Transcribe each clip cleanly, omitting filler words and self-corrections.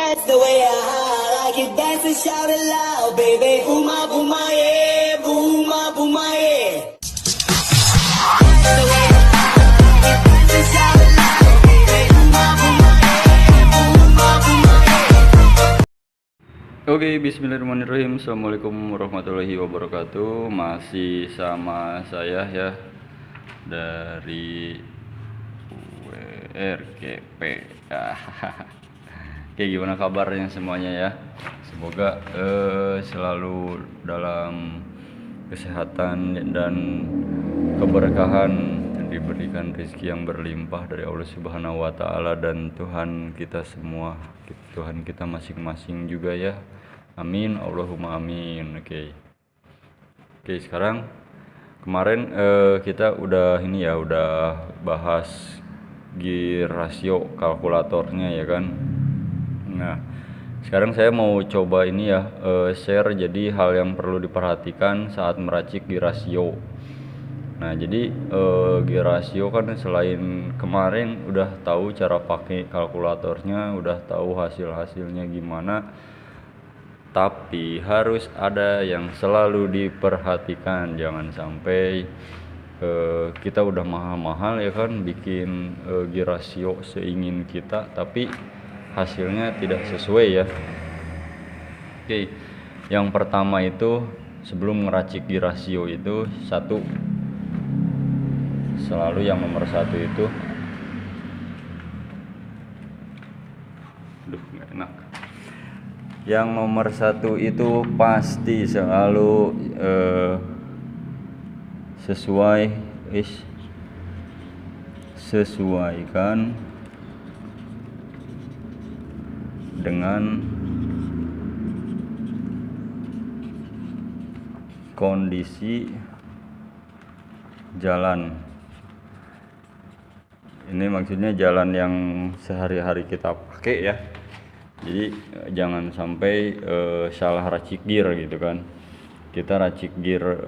That's the way I like it. Dance and shout it loud, baby. Booma, booma, yeah. Booma, booma, yeah. That's the way I like it. Dance and shout it loud, baby. Booma, booma, yeah. Booma, booma, yeah. Oke, bismillahirrahmanirrahim. Assalamualaikum warahmatullahi wabarakatuh. Masih sama saya ya, dari WRGP. Oke, gimana kabarnya semuanya ya? Semoga selalu dalam kesehatan dan keberkahan, dan diberikan rezeki yang berlimpah dari Allah Subhanahu wa taala dan Tuhan kita semua, Tuhan kita masing-masing juga ya. Amin, Allahumma amin. Oke, sekarang kemarin kita udah bahas gear rasio kalkulatornya ya kan. Nah, sekarang saya mau coba share jadi hal yang perlu diperhatikan saat meracik gear rasio. Nah, jadi gear rasio kan selain kemarin udah tahu cara pakai kalkulatornya, udah tahu hasil-hasilnya gimana, tapi harus ada yang selalu diperhatikan. Jangan sampai kita udah mahal-mahal ya kan bikin gear rasio seingin kita, tapi hasilnya tidak sesuai ya. Oke, yang pertama itu sebelum ngeracik gear rasio itu selalu yang nomor satu itu, nggak enak. Yang nomor satu itu pasti selalu sesuaikan dengan kondisi jalan. Ini maksudnya jalan yang sehari-hari kita pakai ya. Jadi jangan sampai salah racik gear gitu kan. Kita racik gear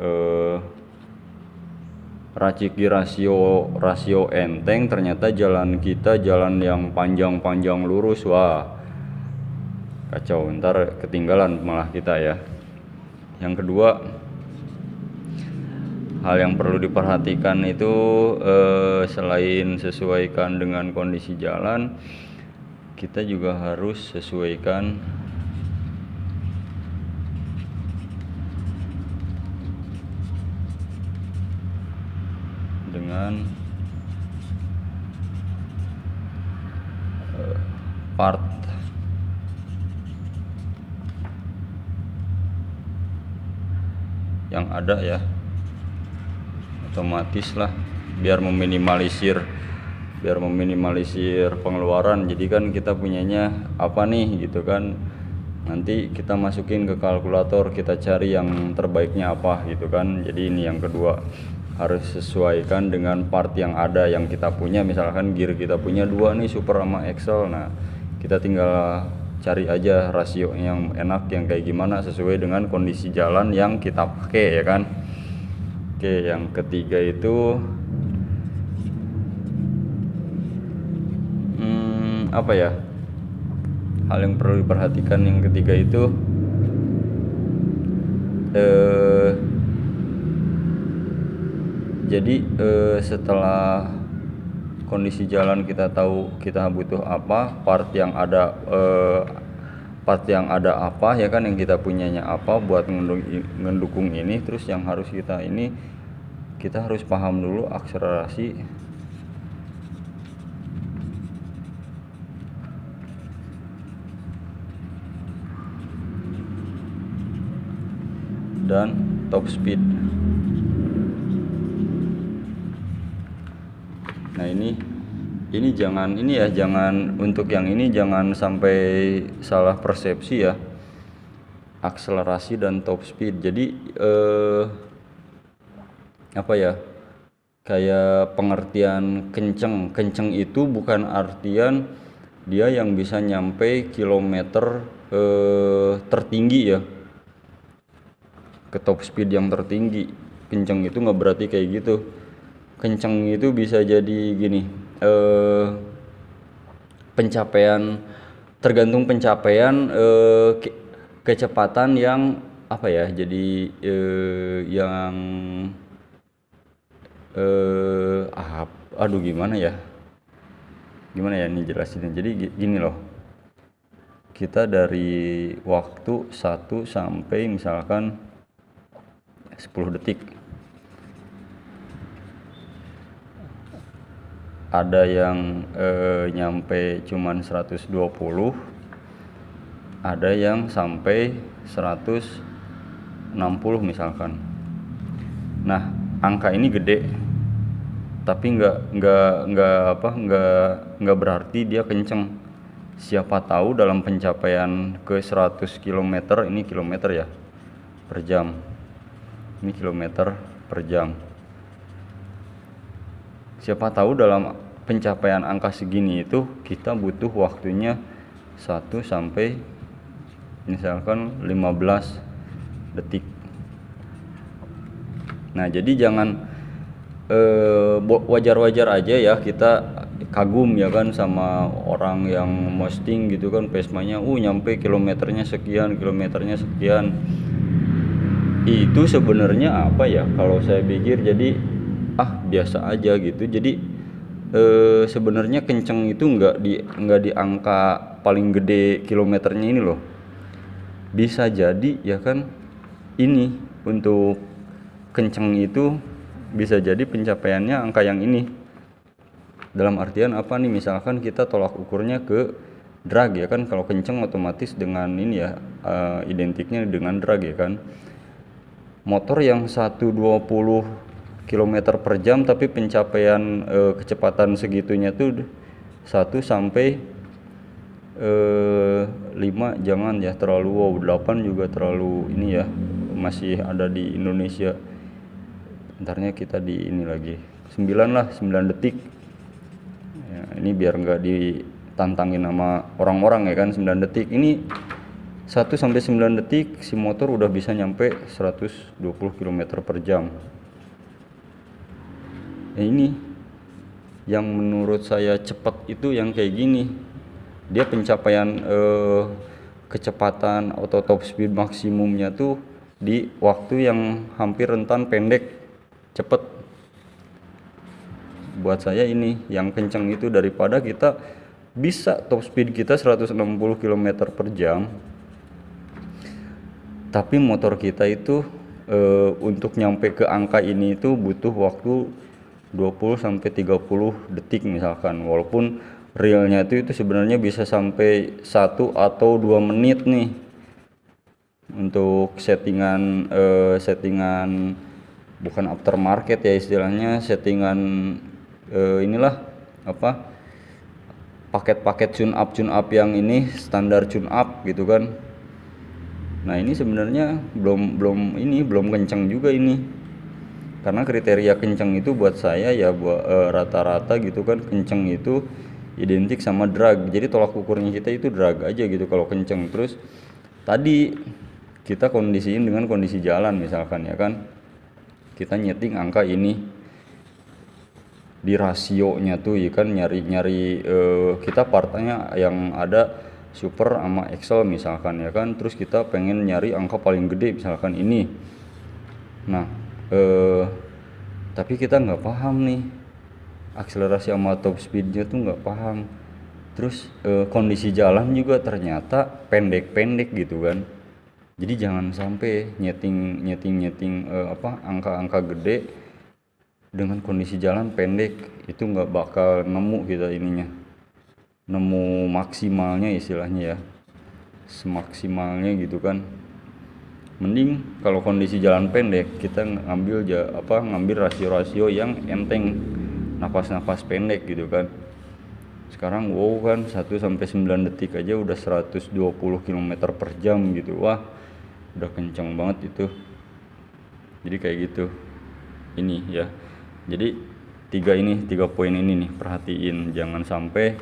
rasio enteng, ternyata jalan kita jalan yang panjang-panjang lurus, wah kacau, ntar ketinggalan malah kita ya. Yang kedua, hal yang perlu diperhatikan itu selain sesuaikan dengan kondisi jalan, kita juga harus sesuaikan dengan part yang ada ya, otomatis lah, biar meminimalisir pengeluaran. Jadi kan kita punyanya apa nih gitu kan, nanti kita masukin ke kalkulator, kita cari yang terbaiknya apa gitu kan. Jadi ini yang kedua, harus sesuaikan dengan part yang ada yang kita punya. Misalkan gear kita punya 2 nih, super sama Excel, nah kita tinggal cari aja rasio yang enak yang kayak gimana sesuai dengan kondisi jalan yang kita pakai ya kan. Oke, yang ketiga itu hal yang perlu diperhatikan yang ketiga itu jadi setelah kondisi jalan kita tahu kita butuh apa, part yang ada apa ya kan, yang kita punyanya apa buat mendukung ini. Terus yang harus kita harus paham dulu akselerasi dan top speed. Nah ini jangan untuk yang ini jangan sampai salah persepsi ya, akselerasi dan top speed. Jadi kayak pengertian kenceng itu bukan artian dia yang bisa nyampe kilometer tertinggi ya, ke top speed yang tertinggi. Kenceng itu nggak berarti kayak gitu. Kenceng itu bisa jadi gini, pencapaian tergantung pencapaian kecepatan yang apa ya, jadi yang aduh gimana ya ini jelasinnya. Jadi gini loh, kita dari waktu 1 sampai misalkan 10 detik, ada yang nyampe cuman 120, ada yang sampai 160 misalkan. Nah, angka ini gede, tapi nggak berarti dia kenceng. Siapa tahu dalam pencapaian ke 100 km, ini kilometer ya per jam, ini kilometer per jam. Siapa tahu dalam pencapaian angka segini itu kita butuh waktunya 1 sampai misalkan 15 detik. Nah, jadi jangan wajar-wajar aja ya kita kagum ya kan sama orang yang posting gitu kan, pesmanya nyampe kilometernya sekian. Itu sebenarnya apa ya, kalau saya pikir jadi biasa aja gitu. Jadi sebenarnya kenceng itu nggak di angka paling gede kilometernya ini loh. Bisa jadi ya kan, ini untuk kenceng itu bisa jadi pencapaiannya angka yang ini. Dalam artian apa nih, misalkan kita tolak ukurnya ke drag ya kan, kalau kenceng otomatis dengan ini ya identiknya dengan drag ya kan. Motor yang 120 km per jam tapi pencapaian kecepatan segitunya tuh 1 sampai 5 jangan ya, terlalu 8 juga terlalu ini ya, masih ada di Indonesia. Ntarnya kita di ini lagi 9 detik ya, ini biar nggak ditantangin sama orang-orang ya kan. 9 detik ini 1 sampai 9 detik si motor udah bisa nyampe 120 km per jam. Ini yang menurut saya cepat itu yang kayak gini, dia pencapaian kecepatan atau top speed maksimumnya tuh di waktu yang hampir rentan pendek cepet. Buat saya ini yang kenceng itu, daripada kita bisa top speed kita 160 km per jam tapi motor kita itu untuk nyampe ke angka ini itu butuh waktu 20 sampai 30 detik misalkan, walaupun realnya itu sebenarnya bisa sampai 1 atau 2 menit nih untuk settingan bukan aftermarket ya istilahnya, settingan inilah apa, paket-paket tune up yang ini standar tune up gitu kan. Nah, ini sebenarnya belum kenceng juga ini, karena kriteria kenceng itu buat saya ya rata-rata gitu kan, kenceng itu identik sama drag. Jadi tolak ukurnya kita itu drag aja gitu kalau kenceng. Terus tadi kita kondisiin dengan kondisi jalan misalkan ya kan, kita nyeting angka ini di rasionya tuh ya kan, nyari kita partnya yang ada super sama Excel misalkan ya kan, terus kita pengen nyari angka paling gede misalkan ini. Nah tapi kita nggak paham nih akselerasi sama top speednya tuh nggak paham, terus kondisi jalan juga ternyata pendek-pendek gitu kan. Jadi jangan sampai nyeting angka-angka gede dengan kondisi jalan pendek, itu nggak bakal nemu kita ininya, nemu maksimalnya istilahnya ya, semaksimalnya gitu kan. Mending kalau kondisi jalan pendek kita ngambil rasio-rasio yang enteng, nafas-nafas pendek gitu kan. Sekarang kan 1 sampai 9 detik aja udah 120 km per jam gitu. Wah, udah kenceng banget itu. Jadi kayak gitu. Ini ya. Jadi 3 poin ini nih perhatiin, jangan sampai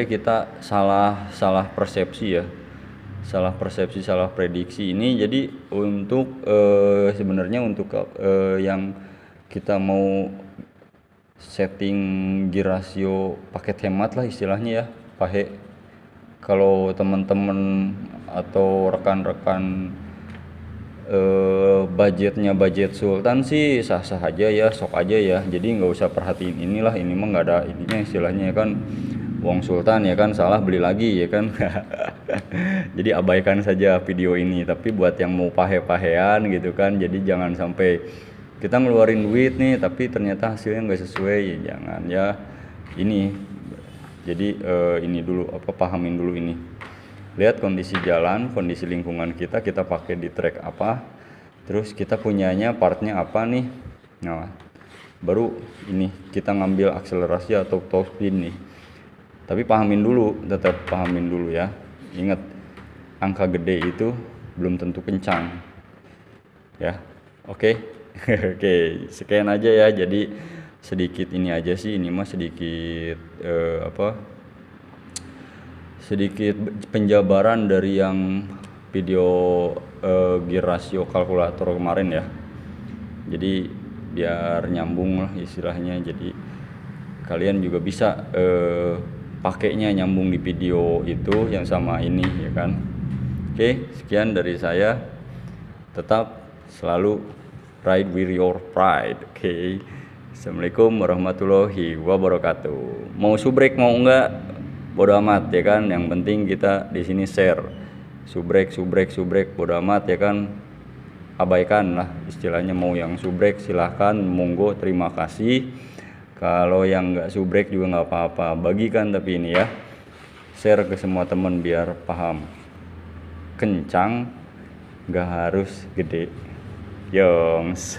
kita salah persepsi ya. Salah persepsi, salah prediksi ini. Jadi untuk sebenarnya untuk yang kita mau setting gear rasio paket hemat lah istilahnya ya, pahe. Kalau teman-teman atau rekan-rekan budgetnya budget Sultan sih sah-sah aja ya, sok aja ya. Jadi nggak usah perhatiin inilah, ini mah nggak ada ininya istilahnya ya kan. Wong Sultan ya kan, salah beli lagi ya kan. Jadi abaikan saja video ini. Tapi buat yang mau pahe-pahean gitu kan, jadi jangan sampai kita ngeluarin duit nih tapi ternyata hasilnya nggak sesuai, ya jangan ya. Ini jadi ini dulu pahamin dulu ini. Lihat kondisi jalan, kondisi lingkungan kita pakai di track apa, terus kita punyanya partnya apa nih. Nah, baru ini kita ngambil akselerasi atau top speed nih. Tapi pahamin dulu, tetap pahamin dulu ya. Ingat, angka gede itu belum tentu kencang. Ya, oke. Oke, sekian aja ya. Jadi sedikit ini aja sih, ini mah sedikit sedikit penjabaran dari yang video gear rasio kalkulator kemarin ya. Jadi biar nyambung lah istilahnya. Jadi kalian juga bisa pakainya nyambung di video itu yang sama ini ya kan. Oke, sekian dari saya. Tetap selalu ride with your pride. Oke. Assalamualaikum warahmatullahi wabarakatuh. Mau subrek mau enggak bodo amat ya kan. Yang penting kita di sini share. Subrek bodo amat ya kan. Abaikan lah istilahnya, mau yang subrek silahkan, monggo, terima kasih. Kalau yang nggak subrek juga nggak apa-apa, bagikan tapi ini ya, share ke semua teman biar paham. Kencang nggak harus gede, yongs.